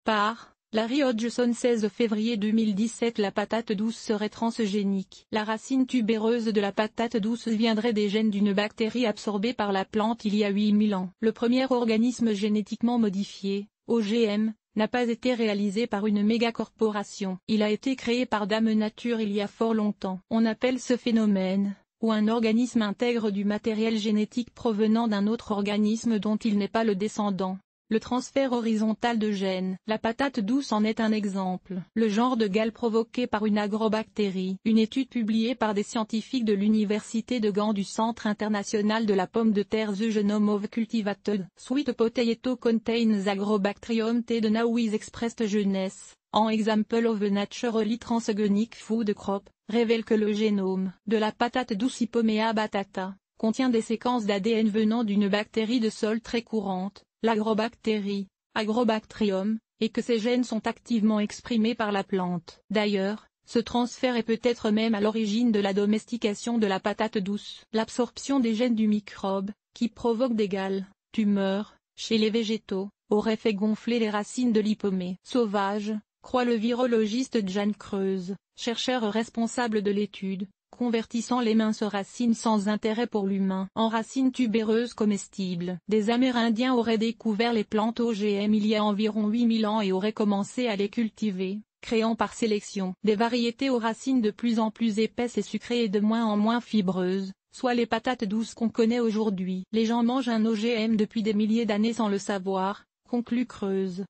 Par Larry Hodgson 16 février 2017. La patate douce serait transgénique. La racine tubéreuse de la patate douce viendrait des gènes d'une bactérie absorbée par la plante il y a 8000 ans. Le premier organisme génétiquement modifié, OGM, n'a pas été réalisé par une mégacorporation. Il a été créé par Dame Nature il y a fort longtemps. On appelle ce phénomène, où un organisme intègre du matériel génétique provenant d'un autre organisme dont il n'est pas le descendant, le transfert horizontal de gènes. La patate douce en est un exemple. Le genre de gale provoqué par une agrobactérie. Une étude publiée par des scientifiques de l'Université de Gand du Centre international de la pomme de terre The Genome of Cultivated Sweet Potato Contains Agrobacterium T de Now is expressed jeunesse, en Example of a Naturally Transgenic Food Crop, révèle que le génome de la patate douce Hypomea batata contient des séquences d'ADN venant d'une bactérie de sol très courante, l'agrobactérie, Agrobacterium, et que ces gènes sont activement exprimés par la plante. D'ailleurs, ce transfert est peut-être même à l'origine de la domestication de la patate douce. L'absorption des gènes du microbe, qui provoque des gales, tumeurs, chez les végétaux, aurait fait gonfler les racines de l'hypomée sauvage, croit le virologiste Jan Creuse, chercheur responsable de l'étude, convertissant les minces racines sans intérêt pour l'humain en racines tubéreuses comestibles. Des Amérindiens auraient découvert les plantes OGM il y a environ 8000 ans et auraient commencé à les cultiver, créant par sélection des variétés aux racines de plus en plus épaisses et sucrées et de moins en moins fibreuses, soit les patates douces qu'on connaît aujourd'hui. Les gens mangent un OGM depuis des milliers d'années sans le savoir, conclut Creuse.